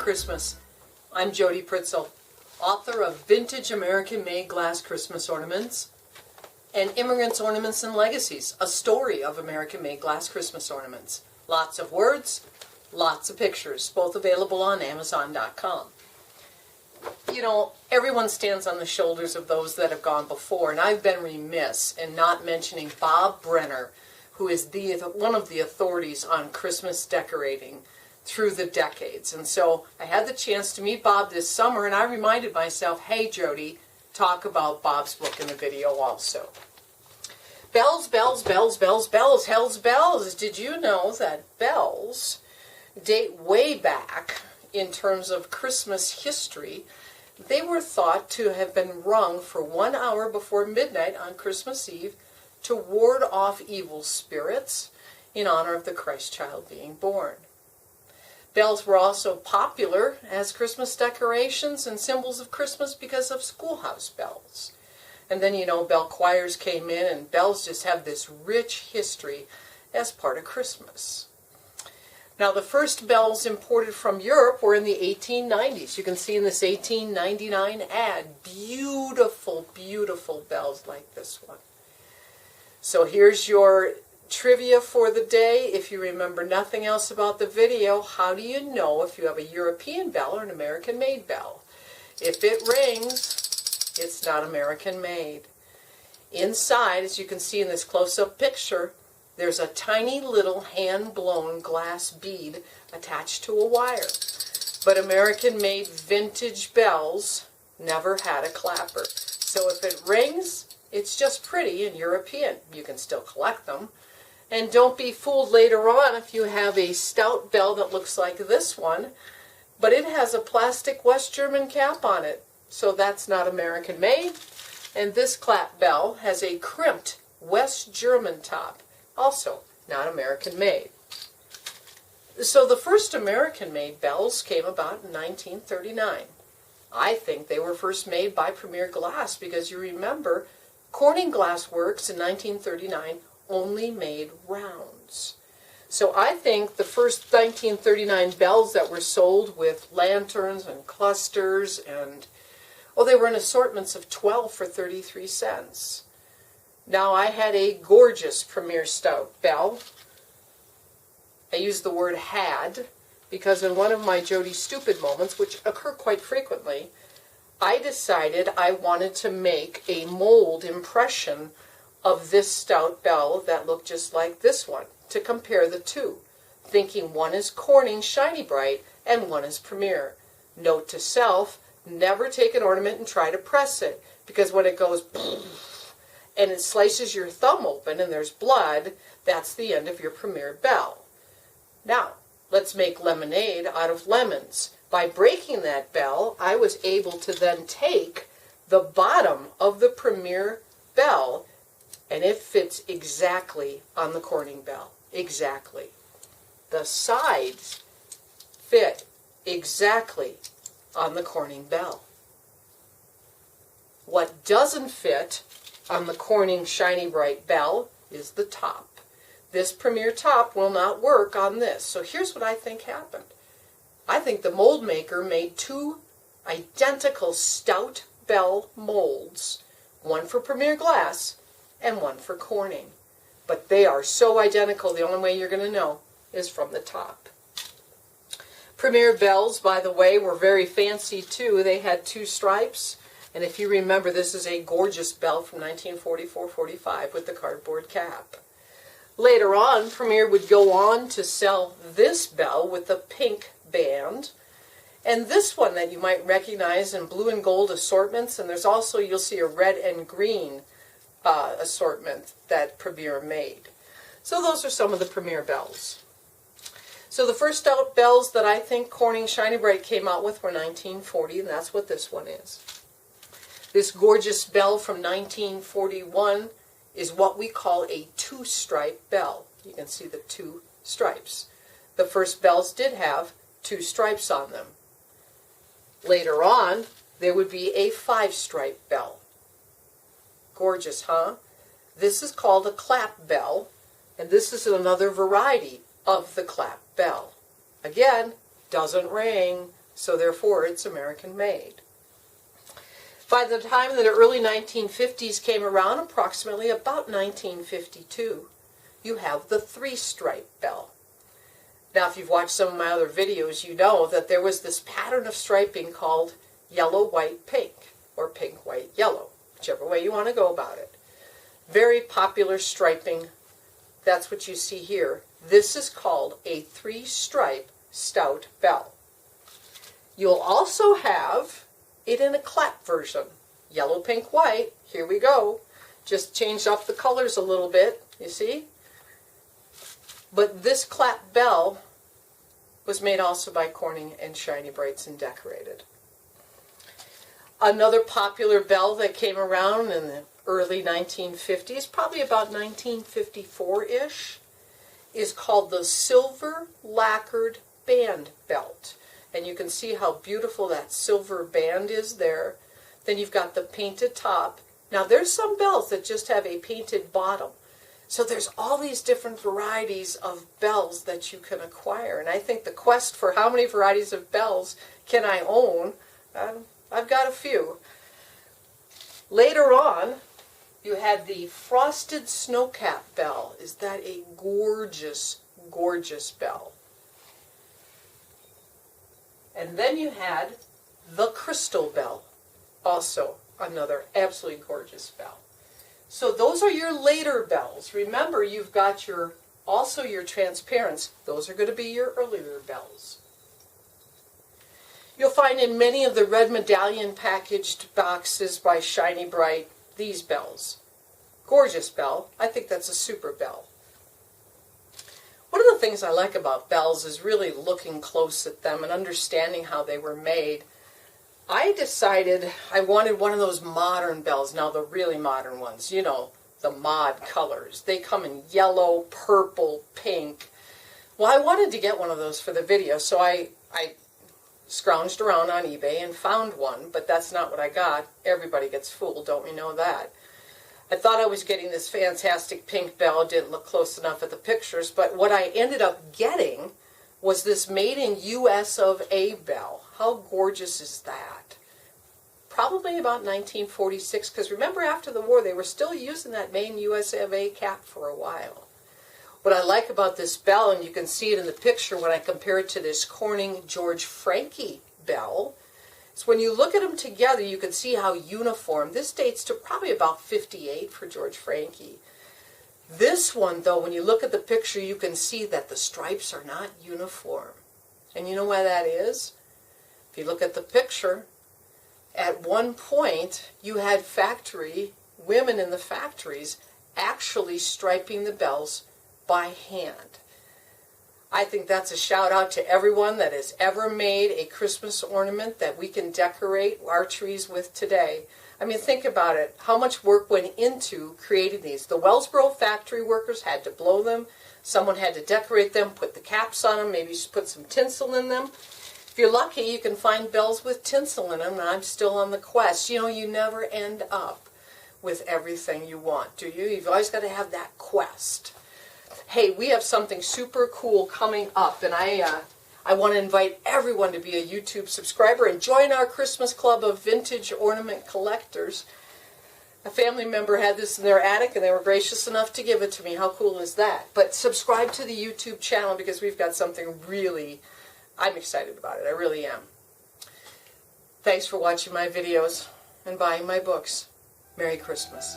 Christmas. I'm Jody Pritzel, author of Vintage American-Made Glass Christmas Ornaments and Immigrants, Ornaments, and Legacies, a story of American-made glass Christmas ornaments. Lots of words, lots of pictures, both available on Amazon.com. You know, everyone stands on the shoulders of those that have gone before, and I've been remiss in not mentioning Bob Brenner, who is one of the authorities on Christmas decorating through the decades. And so I had the chance to meet Bob this summer, and I reminded myself, hey Jody, talk about Bob's book in the video also. Bells, bells, bells, bells, bells, hell's bells. Did you know that bells date way back in terms of Christmas history? They were thought to have been rung for 1 hour before midnight on Christmas Eve to ward off evil spirits in honor of the Christ child being born. Bells were also popular as Christmas decorations and symbols of Christmas because of schoolhouse bells. And then, you know, bell choirs came in, and bells just have this rich history as part of Christmas. Now, the first bells imported from Europe were in the 1890s. You can see in this 1899 ad, beautiful, beautiful bells like this one. So here's your trivia for the day. If you remember nothing else about the video, how do you know if you have a European bell or an American-made bell? If it rings, it's not American-made. Inside, as you can see in this close-up picture, there's a tiny little hand-blown glass bead attached to a wire. But American-made vintage bells never had a clapper. So if it rings, it's just pretty and European. You can still collect them. And don't be fooled later on if you have a stout bell that looks like this one, but it has a plastic West German cap on it. So that's not American-made. And this clap bell has a crimped West German top. Also not American-made. So the first American-made bells came about in 1939. I think they were first made by Premier Glass because you remember Corning Glass Works in 1939 only made rounds. So I think the first 1939 bells that were sold with lanterns and clusters and, oh, they were in assortments of 12 for 33 cents. Now I had a gorgeous Premier Stout bell. I use the word had because in one of my Jody stupid moments, which occur quite frequently, I decided I wanted to make a mold impression of this stout bell that looked just like this one to compare the two, thinking one is Corning Shiny Brite and one is Premier. Note to self, never take an ornament and try to press it, because when it goes and it slices your thumb open and there's blood, that's the end of your Premier bell. Now, let's make lemonade out of lemons. By breaking that bell, I was able to then take the bottom of the Premier bell, and it fits exactly on the Corning bell. Exactly. The sides fit exactly on the Corning bell. What doesn't fit on the Corning Shiny Brite bell is the top. This Premier top will not work on this. So here's what I think happened. I think the mold maker made two identical stout bell molds, one for Premier Glass and one for Corning. But they are so identical, the only way you're going to know is from the top. Premier bells, by the way, were very fancy too. They had two stripes. And if you remember, this is a gorgeous bell from 1944-45 with the cardboard cap. Later on, Premier would go on to sell this bell with the pink band. And this one that you might recognize in blue and gold assortments. And there's also, you'll see a red and green assortment that Premier made. So those are some of the Premier bells. So the first stout bells that I think Corning Shiny Brite came out with were 1940, and that's what this one is. This gorgeous bell from 1941 is what we call a two-stripe bell. You can see the two stripes. The first bells did have two stripes on them. Later on, there would be a five-stripe bell. Gorgeous, huh? This is called a clap bell, and this is another variety of the clap bell. Again, doesn't ring, So therefore, it's American made. By the time that the early 1950s came around, approximately about 1952, you have the three-stripe bell. Now, if you've watched some of my other videos, you know that there was this pattern of striping called yellow, white, pink, or pink, white, yellow, whichever way you want to go about it. Very popular striping. That's what you see here. This is called a three-stripe stout bell. You'll also have it in a clap version. Yellow, pink, white. Here we go. Just changed up the colors a little bit, you see? But this clap bell was made also by Corning and Shiny Brites and decorated. Another popular bell that came around in the early 1950s, probably about 1954-ish, is called the silver lacquered band belt. And you can see how beautiful that silver band is there. Then you've got the painted top. Now there's some bells that just have a painted bottom. So there's all these different varieties of bells that you can acquire. And I think the quest for how many varieties of bells can I own, I've got a few. Later on, you had the frosted snowcap bell. Is that a gorgeous, gorgeous bell? And then you had the crystal bell, also another absolutely gorgeous bell. So those are your later bells. Remember, you've got also your transparents. Those are going to be your earlier bells. You'll find in many of the red medallion packaged boxes by Shiny Brite these bells. Gorgeous bell. I think that's a super bell. One of the things I like about bells is really looking close at them and understanding how they were made. I decided I wanted one of those modern bells, now the really modern ones, you know, the mod colors. They come in yellow, purple, pink. Well, I wanted to get one of those for the video, so I scrounged around on eBay and found one, but that's not what I got. Everybody gets fooled, don't we know that? I thought I was getting this fantastic pink bell. It didn't look close enough at the pictures, but what I ended up getting was this made in US of A bell. How gorgeous is that? Probably about 1946, because remember after the war they were still using that made in US of A cap for a while. What I like about this bell, and you can see it in the picture when I compare it to this Corning George Franke bell, is when you look at them together you can see how uniform. This dates to probably about 58 for George Franke. This one, though, when you look at the picture, you can see that the stripes are not uniform. And you know why that is? If you look at the picture, at one point you had women in the factories actually striping the bells by hand. I think that's a shout out to everyone that has ever made a Christmas ornament that we can decorate our trees with today. I mean, think about it. How much work went into creating these? The Wellsboro factory workers had to blow them. Someone had to decorate them, put the caps on them, maybe put some tinsel in them. If you're lucky, you can find bells with tinsel in them, and I'm still on the quest. You know, you never end up with everything you want, do you? You've always got to have that quest. Hey, we have something super cool coming up, and I want to invite everyone to be a YouTube subscriber and join our Christmas club of vintage ornament collectors. A family member had this in their attic, and they were gracious enough to give it to me. How cool is that? But subscribe to the YouTube channel because we've got something really, I'm excited about it. I really am. Thanks for watching my videos and buying my books. Merry Christmas.